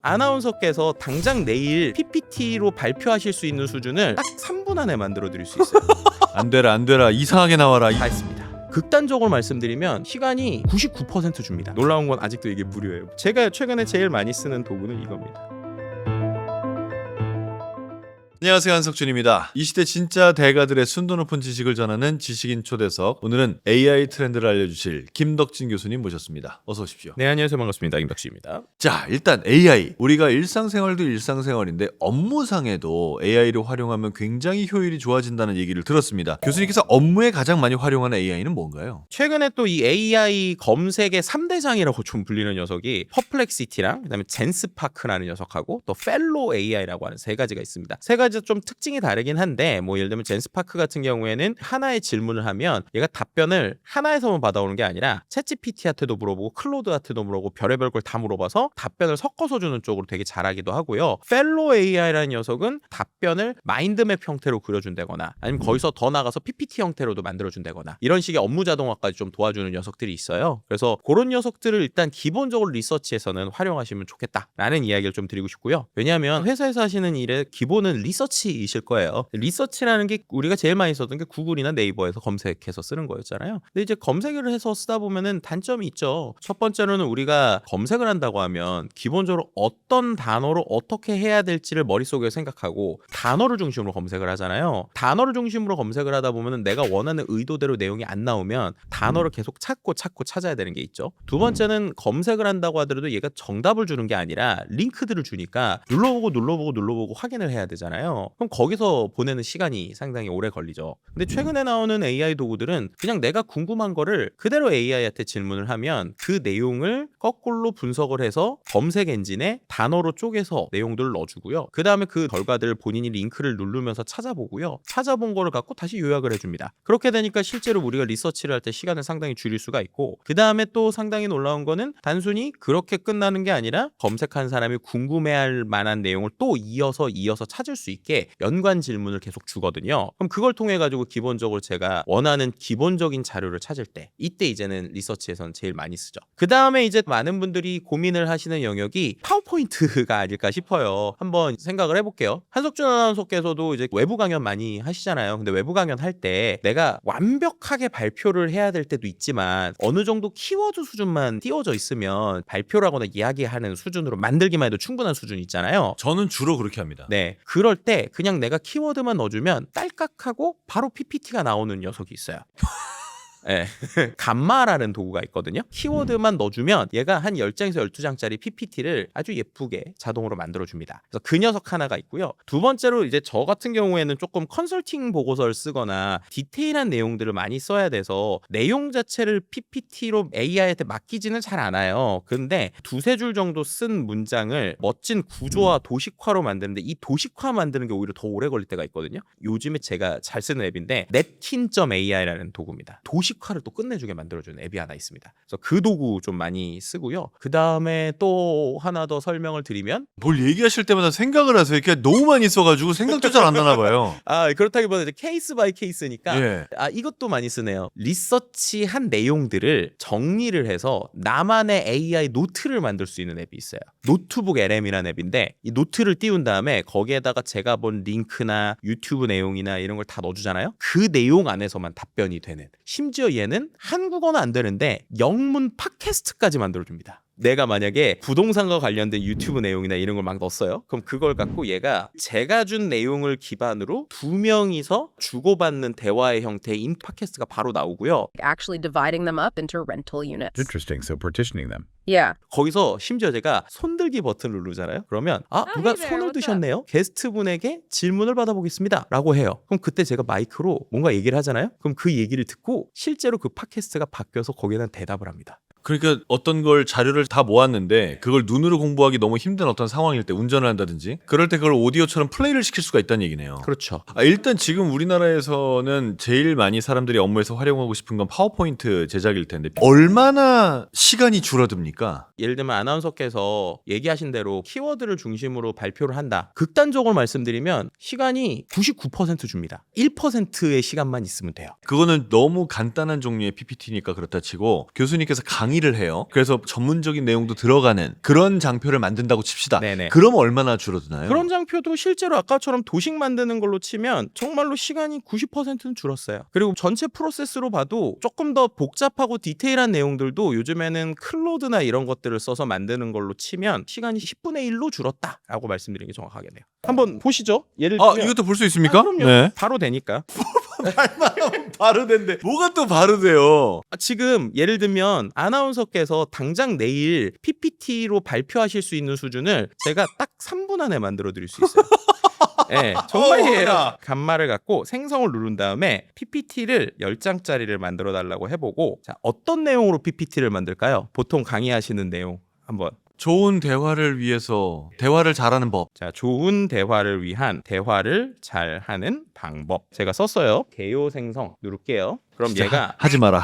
아나운서께서 당장 내일 PPT로 발표하실 수 있는 수준을 딱 3분 안에 만들어 드릴 수 있어요. 안 되라 이상하게 나와라. 다 했습니다. 극단적으로 말씀드리면 시간이 99% 줍니다. 놀라운 건 아직도 이게 무료예요. 제가 최근에 제일 많이 쓰는 도구는 이겁니다. 안녕하세요, 한석준입니다. 이 시대 진짜 대가들의 순도 높은 지식을 전하는 지식인 초대석. 오늘은 AI 트렌드를 알려주실 김덕진 교수님 모셨습니다. 어서 오십시오. 네, 안녕하세요. 반갑습니다. 김덕진입니다. 자, 일단 AI. 우리가 일상생활도 일상생활인데 업무상에도 AI를 활용하면 굉장히 효율이 좋아진다는 얘기를 들었습니다. 교수님께서 업무에 가장 많이 활용하는 AI는 뭔가요? 최근에 또 이 AI 검색의 3대장이라고 좀 불리는 녀석이 퍼플렉시티랑 그다음에 젠스파크라는 녀석하고 또 펠로 AI라고 하는 세 가지가 있습니다. 세 가지 좀 특징이 다르긴 한데 뭐 예를 들면 젠스파크 같은 경우에는 하나의 질문을 하면 얘가 답변을 하나에서만 받아오는 게 아니라 챗GPT한테도 물어보고 클로드한테도 물어보고 별의별 걸 다 물어봐서 답변을 섞어서 주는 쪽으로 되게 잘하기도 하고요. 펠로 AI라는 녀석은 답변을 마인드맵 형태로 그려준다거나 아니면 거기서 더 나가서 PPT 형태로도 만들어준다거나 이런 식의 업무 자동화까지 좀 도와주는 녀석들이 있어요. 그래서 그런 녀석들을 일단 기본적으로 리서치에서는 활용하시면 좋겠다라는 이야기를 좀 드리고 싶고요. 왜냐하면 회사에서 하시는 일의 기본은 리서치이실 거예요. 리서치라는 게 우리가 제일 많이 썼던 게 구글이나 네이버에서 검색해서 쓰는 거였잖아요. 근데 이제 검색을 해서 쓰다 보면은 단점이 있죠. 첫 번째로는 우리가 검색을 한다고 하면 기본적으로 어떤 단어로 어떻게 해야 될지를 머릿속에 생각하고 단어를 중심으로 검색을 하잖아요. 단어를 중심으로 검색을 하다 보면은 내가 원하는 의도대로 내용이 안 나오면 단어를 계속 찾고 찾아야 되는 게 있죠. 두 번째는 검색을 한다고 하더라도 얘가 정답을 주는 게 아니라 링크들을 주니까 눌러보고 확인을 해야 되잖아요. 그럼 거기서 보내는 시간이 상당히 오래 걸리죠. 근데 최근에 나오는 AI 도구들은 그냥 내가 궁금한 거를 그대로 AI한테 질문을 하면 그 내용을 거꾸로 분석을 해서 검색 엔진에 단어로 쪼개서 내용들을 넣어주고요. 그 다음에 그 결과들을 본인이 링크를 누르면서 찾아보고요. 찾아본 거를 갖고 다시 요약을 해줍니다. 그렇게 되니까 실제로 우리가 리서치를 할 때 시간을 상당히 줄일 수가 있고 그 다음에 또 상당히 놀라운 거는 단순히 그렇게 끝나는 게 아니라 검색한 사람이 궁금해할 만한 내용을 또 이어서 찾을 수 있게 연관 질문을 계속 주거든요. 그럼 그걸 통해 가지고 기본적으로 제가 원하는 기본적인 자료를 찾을 때 이때 이제는 리서치에서는 제일 많이 쓰죠. 그 다음에 이제 많은 분들이 고민을 하시는 영역이 파워포인트가 아닐까 싶어요. 한번 생각을 해볼게요. 한석준 아나운서께서도 이제 외부 강연 많이 하시잖아요. 근데 외부 강연 할 때 내가 완벽하게 발표를 해야 될 때도 있지만 어느 정도 키워드 수준만 띄워져 있으면 발표를 하거나 이야기하는 수준으로 만들기만 해도 충분한 수준이 있잖아요. 저는 주로 그렇게 합니다. 네, 그럴 때 그냥 내가 키워드만 넣어주면 딸깍하고 바로 PPT가 나오는 녀석이 있어요. 네. 감마라는 도구가 있거든요. 키워드만 넣어주면 얘가 한 10장에서 12장짜리 PPT를 아주 예쁘게 자동으로 만들어줍니다. 그래서 그 녀석 하나가 있고요. 두 번째로 이제 저 같은 경우에는 조금 컨설팅 보고서를 쓰거나 디테일한 내용들을 많이 써야 돼서 내용 자체를 PPT로 AI한테 맡기지는 잘 않아요. 근데 두세 줄 정도 쓴 문장을 멋진 구조와 도식화로 만드는데 이 도식화 만드는 게 오히려 더 오래 걸릴 때가 있거든요. 요즘에 제가 잘 쓰는 앱인데 netkin.ai라는 도구입니다. 도식화를 또 끝내주게 만들어주는 앱이 하나 있습니다. 그래서 그 도구 좀 많이 쓰고요. 그 다음에 또 하나 더 설명을 드리면 뭘 얘기하실 때마다 생각을 하세요. 이렇게 너무 많이 써가지고 생각도 잘 안 나나 봐요. 그렇다기보다 이제 케이스 바이 케이스니까 예. 이것도 많이 쓰네요. 리서치한 내용들을 정리를 해서 나만의 AI 노트를 만들 수 있는 앱이 있어요. 노트북 LM이라는 앱인데 이 노트를 띄운 다음에 거기에다가 제가 본 링크나 유튜브 내용이나 이런 걸 다 넣어주잖아요. 그 내용 안에서만 답변이 되는, 심지어 얘는 한국어는 안 되는데 영문 팟캐스트까지 만들어줍니다. 내가 만약에 부동산과 관련된 유튜브 내용이나 이런 걸 막 넣었어요. 그럼 그걸 갖고 얘가 제가 준 내용을 기반으로 두 명이서 주고받는 대화의 형태의 인 팟캐스트가 바로 나오고요. Actually dividing them up into rental units. Interesting. So partitioning them. Yeah. 거기서 심지어 제가 손들기 버튼을 누르잖아요. 그러면 누가 hey there, 손을 what's 드셨네요. 게스트분에게 질문을 받아보겠습니다. 라고 해요. 그럼 그때 제가 마이크로 뭔가 얘기를 하잖아요. 그럼 그 얘기를 듣고 실제로 그 팟캐스트가 바뀌어서 거기에 대한 대답을 합니다. 그러니까 어떤 걸 자료를 다 모았는데 그걸 눈으로 공부하기 너무 힘든 어떤 상황일 때 운전을 한다든지 그럴 때 그걸 오디오처럼 플레이를 시킬 수가 있다는 얘기네요. 그렇죠. 일단 지금 우리나라에서는 제일 많이 사람들이 업무에서 활용하고 싶은 건 파워포인트 제작일 텐데 얼마나 시간이 줄어듭니까? 예를 들면 아나운서께서 얘기하신 대로 키워드를 중심으로 발표를 한다. 극단적으로 말씀드리면 시간이 99% 줍니다. 1%의 시간만 있으면 돼요. 그거는 너무 간단한 종류의 PPT니까 그렇다 치고 교수님께서 강의 강의를 해요. 그래서 전문적인 내용도 들어가는 그런 장표를 만든다고 칩시다. 네네. 그럼 얼마나 줄어드나요? 그런 장표도 실제로 아까처럼 도식 만드는 걸로 치면 정말로 시간이 90%는 줄었어요. 그리고 전체 프로세스로 봐도 조금 더 복잡하고 디테일한 내용들도 요즘에는 클로드나 이런 것들을 써서 만드는 걸로 치면 시간이 10분의 1로 줄었다라고 말씀드리는 게 정확하겠네요. 한번 보시죠. 예를 들면 이것도 볼 수 있습니까? 그럼요. 네. 바로 되니까. 바로 된대. 뭐가 또 바로 돼요? 지금 예를 들면 아나운서께서 당장 내일 PPT로 발표하실 수 있는 수준을 제가 딱 3분 안에 만들어 드릴 수 있어요. 네, 정말이에요. 간말을 갖고 생성을 누른 다음에 PPT를 10장짜리를 만들어 달라고 해보고 자, 어떤 내용으로 PPT를 만들까요? 보통 강의하시는 내용 한번. 좋은 대화를 위해서 대화를 잘하는 법. 자, 좋은 대화를 위한 대화를 잘하는 방법. 제가 썼어요. 개요 생성 누를게요. 그럼 얘가 하지 마라.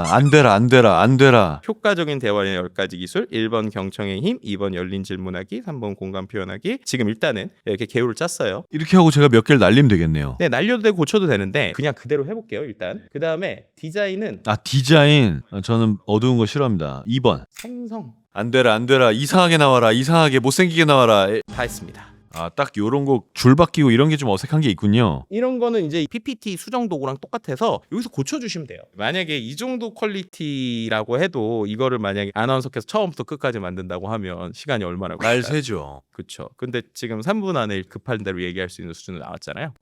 안 되라. 효과적인 대화의 10가지 기술 1번 경청의 힘, 2번 열린 질문하기, 3번 공감 표현하기. 지금 일단은 이렇게 개요를 짰어요. 이렇게 하고 제가 몇 개를 날리면 되겠네요. 네, 날려도 되고 고쳐도 되는데 그냥 그대로 해볼게요. 일단 그 다음에 디자인은 디자인. 저는 어두운 거 싫어합니다. 2번. 생성 안 되라. 이상하게 나와라. 이상하게 못생기게 나와라. 다 했습니다. 딱 요런 거 줄 바뀌고 이런 게 좀 어색한 게 있군요. 이런 거는 이제 PPT 수정 도구랑 똑같아서 여기서 고쳐주시면 돼요. 만약에 이 정도 퀄리티라고 해도 이거를 만약에 아나운서께서 처음부터 끝까지 만든다고 하면 시간이 얼마나 걸릴까요? 날 새죠. 그렇죠. 근데 지금 3분 안에 급한 대로 얘기할 수 있는 수준으로 나왔잖아요.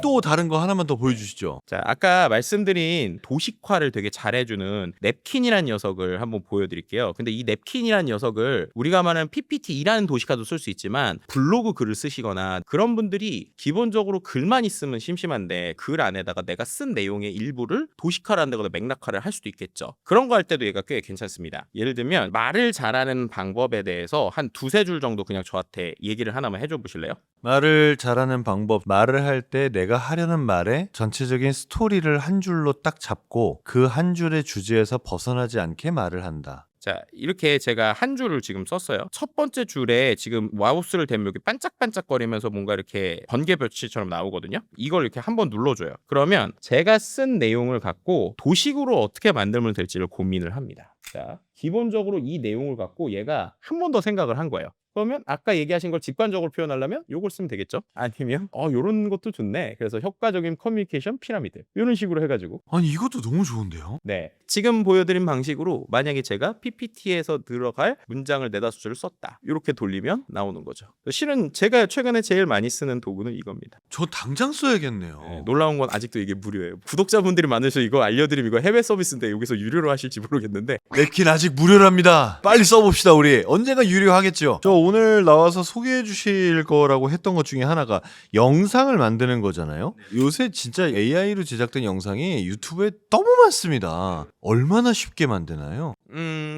또 다른 거 하나만 더 보여주시죠. 자, 아까 말씀드린 도식화를 되게 잘해주는 냅킨이라는 녀석을 한번 보여드릴게요. 근데 이 냅킨이라는 녀석을 우리가 말하는 PPT라는 도식화도 쓸 수 있지만 블로그 글을 쓰시거나 그런 분들이 기본적으로 글만 있으면 심심한데 글 안에다가 내가 쓴 내용의 일부를 도식화를 한다거나 맥락화를 할 수도 있겠죠. 그런 거 할 때도 얘가 꽤 괜찮습니다. 예를 들면 말을 잘하는 방법에 대해서 한 두세 줄 정도 그냥 저한테 얘기를 하나만 해줘 보실래요? 말을 잘하는 방법. 말을 할 때 내가 하려는 말의 전체적인 스토리를 한 줄로 딱 잡고 그 한 줄의 주제에서 벗어나지 않게 말을 한다. 자, 이렇게 제가 한 줄을 지금 썼어요. 첫 번째 줄에 지금 마우스를 대면 여기 반짝반짝거리면서 뭔가 이렇게 번개별치처럼 나오거든요. 이걸 이렇게 한번 눌러줘요. 그러면 제가 쓴 내용을 갖고 도식으로 어떻게 만들면 될지를 고민을 합니다. 자, 기본적으로 이 내용을 갖고 얘가 한 번 더 생각을 한 거예요. 그러면 아까 얘기하신 걸 직관적으로 표현하려면 요걸 쓰면 되겠죠. 아니면 요런 것도 좋네. 그래서 효과적인 커뮤니케이션 피라미드 이런 식으로 해가지고 아니 이것도 너무 좋은데요? 네, 지금 보여드린 방식으로 만약에 제가 PPT에서 들어갈 문장을 네다섯 줄을 썼다 이렇게 돌리면 나오는 거죠. 실은 제가 최근에 제일 많이 쓰는 도구는 이겁니다. 저 당장 써야겠네요. 네, 놀라운 건 아직도 이게 무료예요. 구독자분들이 많으셔서 이거 알려드리면 이거 해외 서비스인데 여기서 유료로 하실지 모르겠는데 냅킨 아직 무료랍니다. 빨리 써봅시다 우리. 언젠가 유료하겠죠. 저 오늘 나와서 소개해 주실 거라고 했던 것 중에 하나가 영상을 만드는 거잖아요. 요새 진짜 AI로 제작된 영상이 유튜브에 너무 많습니다. 얼마나 쉽게 만드나요?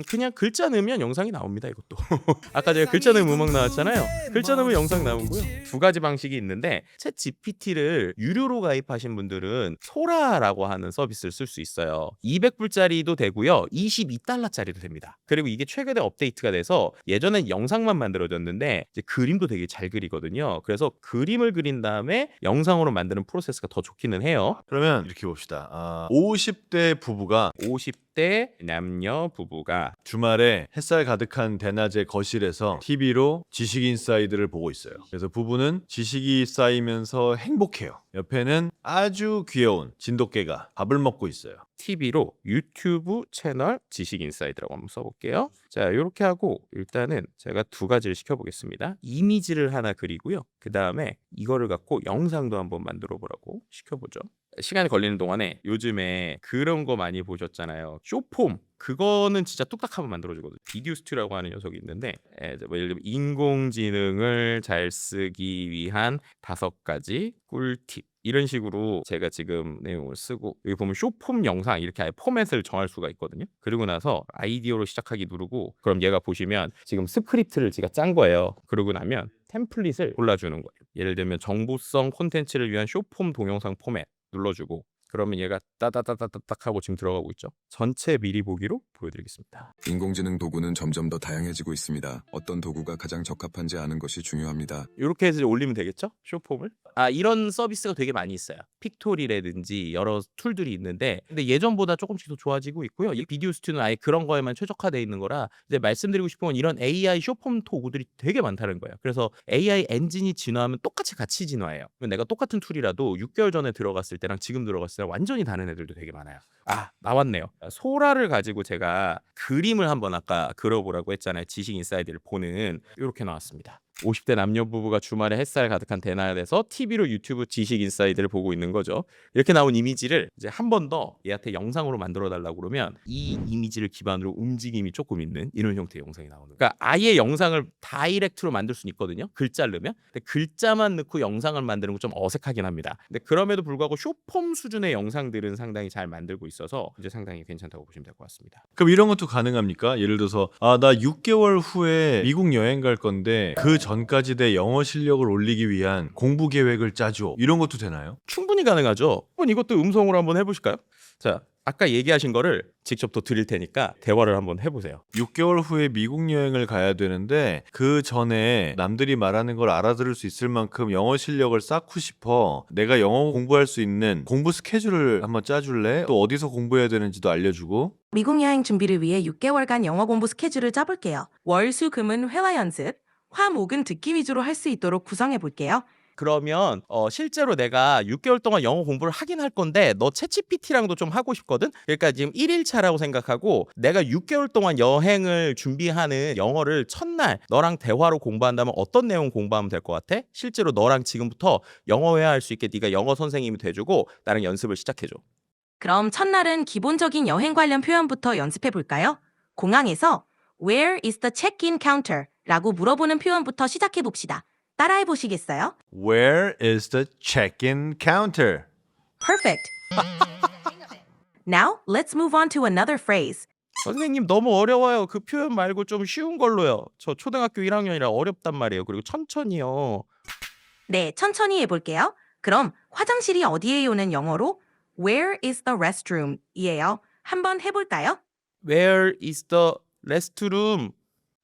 그냥 글자 넣으면 영상이 나옵니다. 이것도 아까 제가 글자 넣으면 음악 나왔잖아요. 글자 넣으면 영상 나오고요. 두 가지 방식이 있는데 챗 GPT를 유료로 가입하신 분들은 소라라고 하는 서비스를 쓸 수 있어요. 200불짜리도 되고요. 22달러짜리도 됩니다. 그리고 이게 최근에 업데이트가 돼서 예전엔 영상만 만들어졌는데 이제 그림도 되게 잘 그리거든요. 그래서 그림을 그린 다음에 영상으로 만드는 프로세스가 더 좋기는 해요. 그러면 이렇게 봅시다. 50대 부부가 50대 남녀 부부가 주말에 햇살 가득한 대낮의 거실에서 TV로 지식인사이드를 보고 있어요. 그래서 부부는 지식이 쌓이면서 행복해요. 옆에는 아주 귀여운 진돗개가 밥을 먹고 있어요. TV로 유튜브 채널 지식인사이드라고 한번 써볼게요. 자, 이렇게 하고 일단은 제가 두 가지를 시켜보겠습니다. 이미지를 하나 그리고요. 그 다음에 이거를 갖고 영상도 한번 만들어 보라고 시켜보죠. 시간이 걸리는 동안에 요즘에 그런 거 많이 보셨잖아요. 쇼폼. 그거는 진짜 뚝딱하면 만들어주거든요. 비디오 스튜라고 하는 녀석이 있는데 뭐 예를 들면 인공지능을 잘 쓰기 위한 5가지 꿀팁 이런 식으로 제가 지금 내용을 쓰고 여기 보면 쇼폼 영상 이렇게 아예 포맷을 정할 수가 있거든요. 그리고 나서 아이디어로 시작하기 누르고 그럼 얘가 보시면 지금 스크립트를 제가 짠 거예요. 그러고 나면 템플릿을 골라주는 거예요. 예를 들면 정보성 콘텐츠를 위한 쇼폼 동영상 포맷 눌러주고 그러면 얘가 따다다다닥 하고 지금 들어가고 있죠. 전체 미리 보기로 보여드리겠습니다. 인공지능 도구는 점점 더 다양해지고 있습니다. 어떤 도구가 가장 적합한지 아는 것이 중요합니다. 이렇게 해서 올리면 되겠죠? 쇼폼을. 이런 서비스가 되게 많이 있어요. 픽토리라든지 여러 툴들이 있는데 근데 예전보다 조금씩 더 좋아지고 있고요. 이 비디오 스튜는 아예 그런 거에만 최적화되어 있는 거라 이제 말씀드리고 싶은 건 이런 AI 쇼폼 도구들이 되게 많다는 거예요. 그래서 AI 엔진이 진화하면 똑같이 같이 진화해요. 내가 똑같은 툴이라도 6개월 전에 들어갔을 때랑 지금 들어갔을 때랑 완전히 다른 애들도 되게 많아요. 나왔네요. 소라를 가지고 제가 그림을 한번 아까 그려보라고 했잖아요. 지식 인사이드를 보는 이렇게 나왔습니다. 50대 남녀 부부가 주말에 햇살 가득한 대낮에서 TV로 유튜브 지식 인사이드를 보고 있는 거죠. 이렇게 나온 이미지를 이제 한 번 더 얘한테 영상으로 만들어 달라고 그러면 이 이미지를 기반으로 움직임이 조금 있는 이런 형태의 영상이 나오는 거예요. 그러니까 아예 영상을 다이렉트로 만들 수는 있거든요. 글자르면. 근데 글자만 넣고 영상을 만드는 건 좀 어색하긴 합니다. 근데 그럼에도 불구하고 쇼폼 수준의 영상들은 상당히 잘 만들고 있어서 이제 상당히 괜찮다고 보시면 될 것 같습니다. 그럼 이런 것도 가능합니까? 예를 들어서 나 6개월 후에 미국 여행 갈 건데 그 전까지 내 영어 실력을 올리기 위한 공부 계획을 짜줘. 이런 것도 되나요? 충분히 가능하죠. 한번 이것도 음성으로 한번 해보실까요? 자, 아까 얘기하신 거를 직접 또 드릴 테니까 대화를 한번 해보세요. 6개월 후에 미국 여행을 가야 되는데 그 전에 남들이 말하는 걸 알아들을 수 있을 만큼 영어 실력을 쌓고 싶어. 내가 영어 공부할 수 있는 공부 스케줄을 한번 짜줄래? 또 어디서 공부해야 되는지도 알려주고. 미국 여행 준비를 위해 6개월간 영어 공부 스케줄을 짜볼게요. 월, 수, 금은 회화 연습, 화, 목은 듣기 위주로 할 수 있도록 구성해볼게요. 그러면 실제로 내가 6개월 동안 영어 공부를 하긴 할 건데 너 챗GPT랑도 좀 하고 싶거든? 그러니까 지금 1일차라고 생각하고 내가 6개월 동안 여행을 준비하는 영어를 첫날 너랑 대화로 공부한다면 어떤 내용 공부하면 될 것 같아? 실제로 너랑 지금부터 영어 회화할 수 있게 네가 영어 선생님이 돼주고 나랑 연습을 시작해줘. 그럼 첫날은 기본적인 여행 관련 표현부터 연습해볼까요? 공항에서 Where is the check-in counter? 라고 물어보는 표현부터 시작해봅시다. 따라해보시겠어요? Where is the check-in counter? Perfect. Now, let's move on to another phrase. 선생님 너무 어려워요. 그 표현 말고 좀 쉬운 걸로요. 저 초등학교 1학년이라 어렵단 말이에요. 그리고 천천히요. 네, 천천히 해볼게요. 그럼 화장실이 어디에요는 영어로 Where is the restroom? 이에요. 한번 해볼까요? Where is the restroom?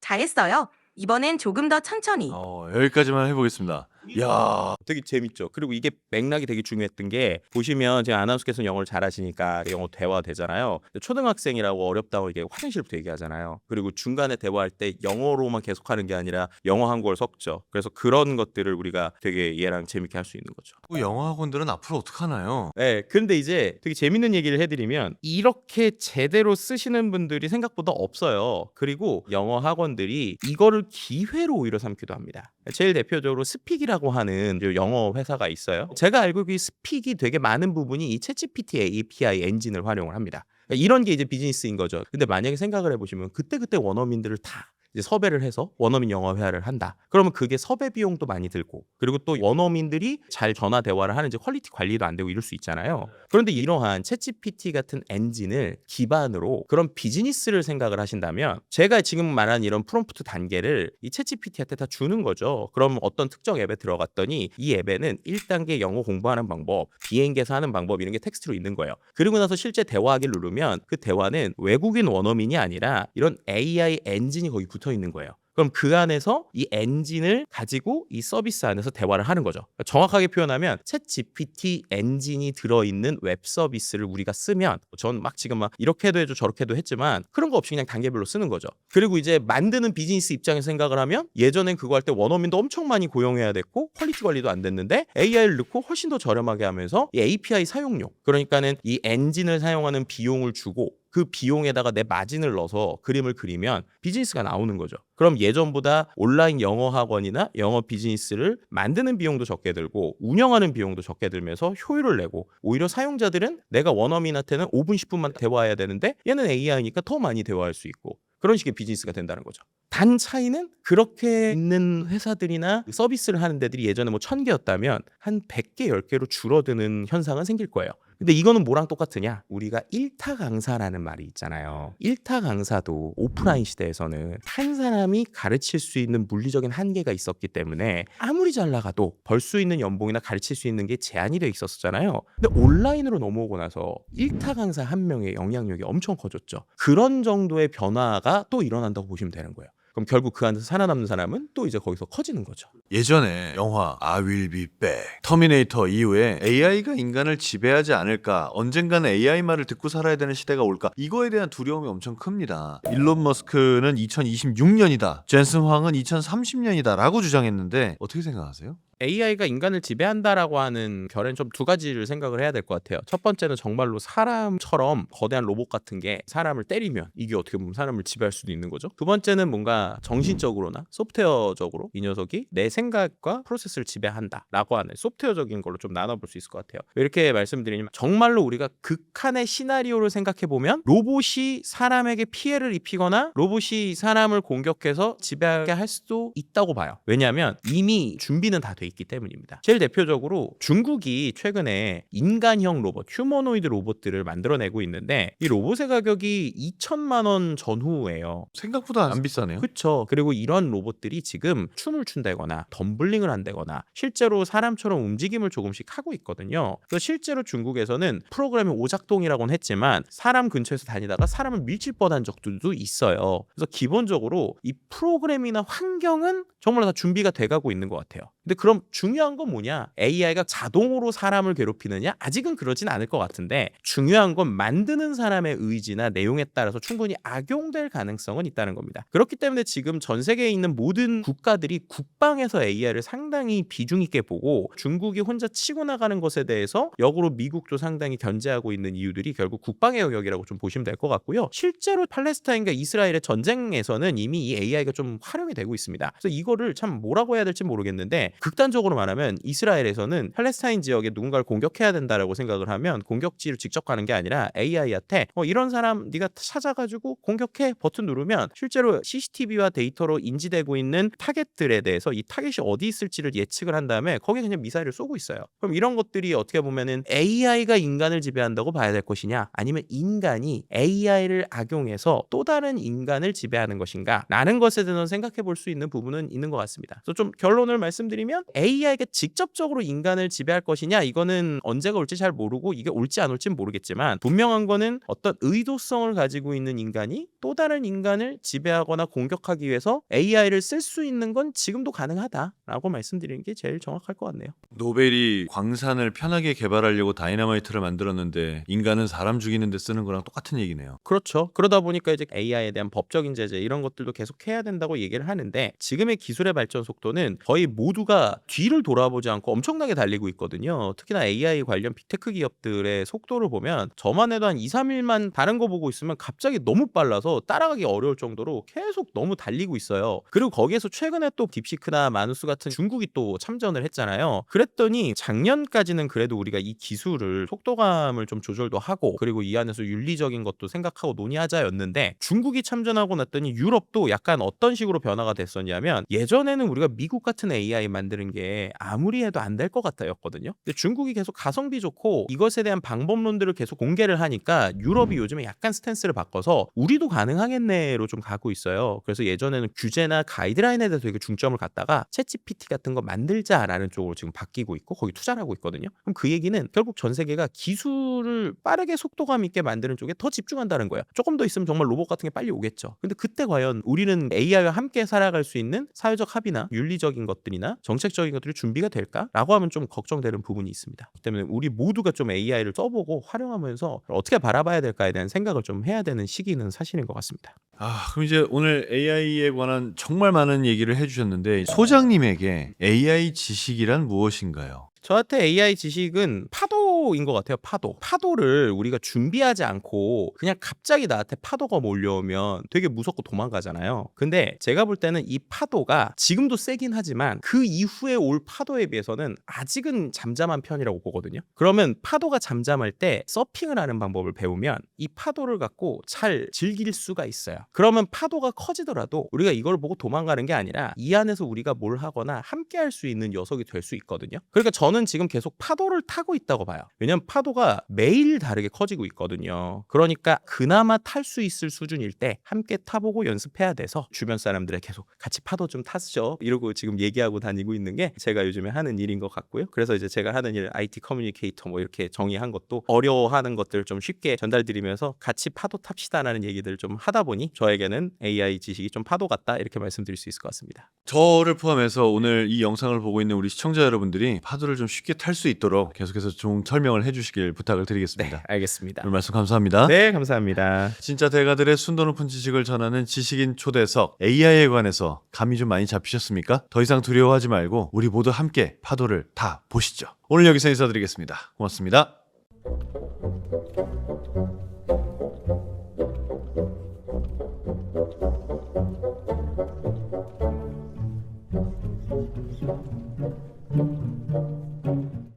잘했어요. 이번엔 조금 더 천천히. 여기까지만 해보겠습니다. 야, 되게 재밌죠. 그리고 이게 맥락이 되게 중요했던 게 보시면 제가 아나운서께서 영어를 잘하시니까 영어 대화 되잖아요. 근데 초등학생이라고 어렵다고 이게 화장실부터 얘기하잖아요. 그리고 중간에 대화할 때 영어로만 계속하는 게 아니라 영어 한국어를 섞죠. 그래서 그런 것들을 우리가 되게 얘랑 재밌게 할 수 있는 거죠. 그 영어 학원들은 앞으로 어떡하나요? 네, 근데 이제 되게 재밌는 얘기를 해드리면 이렇게 제대로 쓰시는 분들이 생각보다 없어요. 그리고 영어 학원들이 이거를 기회로 오히려 삼기도 합니다. 제일 대표적으로 스픽이라고 하는 영어 회사가 있어요. 제가 알고 있기 스픽이 되게 많은 부분이 이 챗GPT API 엔진을 활용을 합니다. 이런 게 이제 비즈니스인 거죠. 근데 만약에 생각을 해보시면 그때 원어민들을 다 이제 섭외를 해서 원어민 영어 회화를 한다. 그러면 그게 섭외 비용도 많이 들고 그리고 또 원어민들이 잘 전화 대화를 하는지 퀄리티 관리도 안 되고 이럴 수 있잖아요. 그런데 이러한 챗GPT 같은 엔진을 기반으로 그런 비즈니스를 생각을 하신다면 제가 지금 말한 이런 프롬프트 단계를 이 챗GPT한테 다 주는 거죠. 그럼 어떤 특정 앱에 들어갔더니 이 앱에는 1단계 영어 공부하는 방법, 비행기에서 하는 방법 이런 게 텍스트로 있는 거예요. 그리고 나서 실제 대화하기를 누르면 그 대화는 외국인 원어민이 아니라 이런 AI 엔진이 거기 붙어 있는 거예요. 그럼 그 안에서 이 엔진을 가지고 이 서비스 안에서 대화를 하는 거죠. 그러니까 정확하게 표현하면 챗GPT 엔진이 들어있는 웹 서비스를 우리가 쓰면 전 막 지금 막 이렇게도 해줘 저렇게도 했지만 그런 거 없이 그냥 단계별로 쓰는 거죠. 그리고 이제 만드는 비즈니스 입장에서 생각을 하면 예전엔 그거 할 때 원어민도 엄청 많이 고용해야 됐고 퀄리티 관리도 안 됐는데 AI를 넣고 훨씬 더 저렴하게 하면서 이 API 사용료 그러니까는 이 엔진을 사용하는 비용을 주고 그 비용에다가 내 마진을 넣어서 그림을 그리면 비즈니스가 나오는 거죠. 그럼 예전보다 온라인 영어 학원이나 영어 비즈니스를 만드는 비용도 적게 들고 운영하는 비용도 적게 들면서 효율을 내고 오히려 사용자들은 내가 원어민한테는 5분 10분만 대화해야 되는데 얘는 AI니까 더 많이 대화할 수 있고 그런 식의 비즈니스가 된다는 거죠. 단 차이는 그렇게 있는 회사들이나 서비스를 하는 데들이 예전에 뭐 1000개였다면 한 100개, 10개로 줄어드는 현상은 생길 거예요. 근데 이거는 뭐랑 똑같으냐? 우리가 일타 강사라는 말이 있잖아요. 일타 강사도 오프라인 시대에서는 한 사람이 가르칠 수 있는 물리적인 한계가 있었기 때문에 아무리 잘 나가도 벌 수 있는 연봉이나 가르칠 수 있는 게 제한이 돼 있었잖아요. 근데 온라인으로 넘어오고 나서 일타 강사 한 명의 영향력이 엄청 커졌죠. 그런 정도의 변화가 또 일어난다고 보시면 되는 거예요. 그럼 결국 그 안에서 살아남는 사람은 또 이제 거기서 커지는 거죠. 예전에 영화 I Will Be Back, 터미네이터 이후에 AI가 인간을 지배하지 않을까, 언젠가는 AI 말을 듣고 살아야 되는 시대가 올까, 이거에 대한 두려움이 엄청 큽니다. 일론 머스크는 2026년이다, 젠슨 황은 2030년이다 라고 주장했는데 어떻게 생각하세요? AI가 인간을 지배한다라고 하는 결에는 좀 두 가지를 생각을 해야 될 것 같아요. 첫 번째는 정말로 사람처럼 거대한 로봇 같은 게 사람을 때리면 이게 어떻게 보면 사람을 지배할 수도 있는 거죠. 두 번째는 뭔가 정신적으로나 소프트웨어적으로 이 녀석이 내 생각과 프로세스를 지배한다라고 하는 소프트웨어적인 걸로 좀 나눠볼 수 있을 것 같아요. 이렇게 말씀드리면 정말로 우리가 극한의 시나리오를 생각해보면 로봇이 사람에게 피해를 입히거나 로봇이 사람을 공격해서 지배하게 할 수도 있다고 봐요. 왜냐하면 이미 준비는 다 돼 있기 때문입니다. 제일 대표적으로 중국이 최근에 인간형 로봇, 휴머노이드 로봇들을 만들어내고 있는데 이 로봇의 가격이 2천만 원 전후예요. 생각보다 안 비싸네요. 그렇죠. 그리고 이런 로봇들이 지금 춤을 춘다거나 덤블링을 한다거나 실제로 사람처럼 움직임을 조금씩 하고 있거든요. 그래서 실제로 중국에서는 프로그램이 오작동이라고는 했지만 사람 근처에서 다니다가 사람을 밀칠 뻔한 적들도 있어요. 그래서 기본적으로 이 프로그램이나 환경은 정말 다 준비가 돼가고 있는 것 같아요. 근데 그럼 중요한 건 뭐냐? AI가 자동으로 사람을 괴롭히느냐? 아직은 그러진 않을 것 같은데 중요한 건 만드는 사람의 의지나 내용에 따라서 충분히 악용될 가능성은 있다는 겁니다. 그렇기 때문에 지금 전 세계에 있는 모든 국가들이 국방에서 AI를 상당히 비중 있게 보고 중국이 혼자 치고 나가는 것에 대해서 역으로 미국도 상당히 견제하고 있는 이유들이 결국 국방의 영역이라고 좀 보시면 될 것 같고요. 실제로 팔레스타인과 이스라엘의 전쟁에서는 이미 이 AI가 좀 활용이 되고 있습니다. 그래서 이거를 참 뭐라고 해야 될지 모르겠는데 극단적으로 말하면 이스라엘에서는 팔레스타인 지역에 누군가를 공격해야 된다라고 생각을 하면 공격지를 직접 가는 게 아니라 AI한테 이런 사람 네가 찾아가지고 공격해 버튼 누르면 실제로 CCTV와 데이터로 인지되고 있는 타겟들에 대해서 이 타겟이 어디 있을지를 예측을 한 다음에 거기에 그냥 미사일을 쏘고 있어요. 그럼 이런 것들이 어떻게 보면은 AI가 인간을 지배한다고 봐야 될 것이냐 아니면 인간이 AI를 악용해서 또 다른 인간을 지배하는 것인가 라는 것에 대해서 생각해 볼 수 있는 부분은 있는 것 같습니다. 그래서 좀 결론을 말씀드리면 AI가 직접적으로 인간을 지배할 것이냐 이거는 언제가 올지 잘 모르고 이게 올지 안 올지는 모르겠지만 분명한 거는 어떤 의도성을 가지고 있는 인간이 또 다른 인간을 지배하거나 공격하기 위해서 AI를 쓸 수 있는 건 지금도 가능하다라고 말씀드리는 게 제일 정확할 것 같네요. 노벨이 광산을 편하게 개발하려고 다이너마이트를 만들었는데 인간은 사람 죽이는 데 쓰는 거랑 똑같은 얘기네요. 그렇죠. 그러다 보니까 이제 AI에 대한 법적인 제재 이런 것들도 계속 해야 된다고 얘기를 하는데 지금의 기술의 발전 속도는 거의 모두가 뒤를 돌아보지 않고 엄청나게 달리고 있거든요. 특히나 AI 관련 빅테크 기업들의 속도를 보면 저만 해도 한 2, 3일만 다른 거 보고 있으면 갑자기 너무 빨라서 따라가기 어려울 정도로 계속 너무 달리고 있어요. 그리고 거기에서 최근에 또 딥시크나 마누스 같은 중국이 또 참전을 했잖아요. 그랬더니 작년까지는 그래도 우리가 이 기술을 속도감을 좀 조절도 하고 그리고 이 안에서 윤리적인 것도 생각하고 논의하자였는데 중국이 참전하고 났더니 유럽도 약간 어떤 식으로 변화가 됐었냐면 예전에는 우리가 미국 같은 AI 만드는 게 아무리 해도 안 될 것 같아였거든요. 근데 중국이 계속 가성비 좋고 이것에 대한 방법론들을 계속 공개를 하니까 유럽이 요즘에 약간 스탠스를 바꿔서 우리도 가능하겠네로 좀 가고 있어요. 그래서 예전에는 규제나 가이드라인에 대해서 되게 중점을 갖다가 챗GPT 같은 거 만들자라는 쪽으로 지금 바뀌고 있고 거기 투자를 하고 있거든요. 그럼 그 얘기는 결국 전 세계가 기술을 빠르게 속도감 있게 만드는 쪽에 더 집중한다는 거예요. 조금 더 있으면 정말 로봇 같은 게 빨리 오겠죠. 근데 그때 과연 우리는 AI와 함께 살아갈 수 있는 사회적 합의나 윤리적인 것들이나 정책적인 것들이 준비가 될까라고 하면 좀 걱정되는 부분이 있습니다. 그렇기 때문에 우리 모두가 좀 AI를 써보고 활용하면서 어떻게 바라봐야 될까에 대한 생각을 좀 해야 되는 시기는 사실인 것 같습니다. 그럼 이제 오늘 AI에 관한 정말 많은 얘기를 해주셨는데 소장님에게 AI 지식이란 무엇인가요? 저한테 AI 지식은 파도인 것 같아요. 파도를 우리가 준비하지 않고 그냥 갑자기 나한테 파도가 몰려오면 되게 무섭고 도망가잖아요. 근데 제가 볼 때는 이 파도가 지금도 세긴 하지만 그 이후에 올 파도에 비해서는 아직은 잠잠한 편이라고 보거든요. 그러면 파도가 잠잠할 때 서핑을 하는 방법을 배우면 이 파도를 갖고 잘 즐길 수가 있어요. 그러면 파도가 커지더라도 우리가 이걸 보고 도망가는 게 아니라 이 안에서 우리가 뭘 하거나 함께 할 수 있는 녀석이 될 수 있거든요. 그러니까 저는 지금 계속 파도를 타고 있다고 봐요. 왜냐면 파도가 매일 다르게 커지고 있거든요. 그러니까 그나마 탈 수 있을 수준일 때 함께 타보고 연습해야 돼서 주변 사람들에 계속 같이 파도 좀 타시죠 이러고 지금 얘기하고 다니고 있는 게 제가 요즘에 하는 일인 것 같고요. 그래서 이제 제가 하는 일 IT 커뮤니케이터 뭐 이렇게 정의한 것도 어려워하는 것들 좀 쉽게 전달드리면서 같이 파도 탑시다라는 얘기들을 좀 하다 보니 저에게는 AI 지식이 좀 파도 같다 이렇게 말씀드릴 수 있을 것 같습니다. 저를 포함해서 오늘 이 영상을 보고 있는 우리 시청자 여러분들이 파도를 좀 쉽게 탈 수 있도록 계속해서 좀 설명을 해주시길 부탁을 드리겠습니다. 네, 알겠습니다. 오늘 말씀 감사합니다. 네, 감사합니다. 진짜 대가들의 순도 높은 지식을 전하는 지식인 초대석 AI에 관해서 감이 좀 많이 잡히셨습니까? 더 이상 두려워하지 말고 우리 모두 함께 파도를 타 보시죠. 오늘 여기서 인사드리겠습니다. 고맙습니다.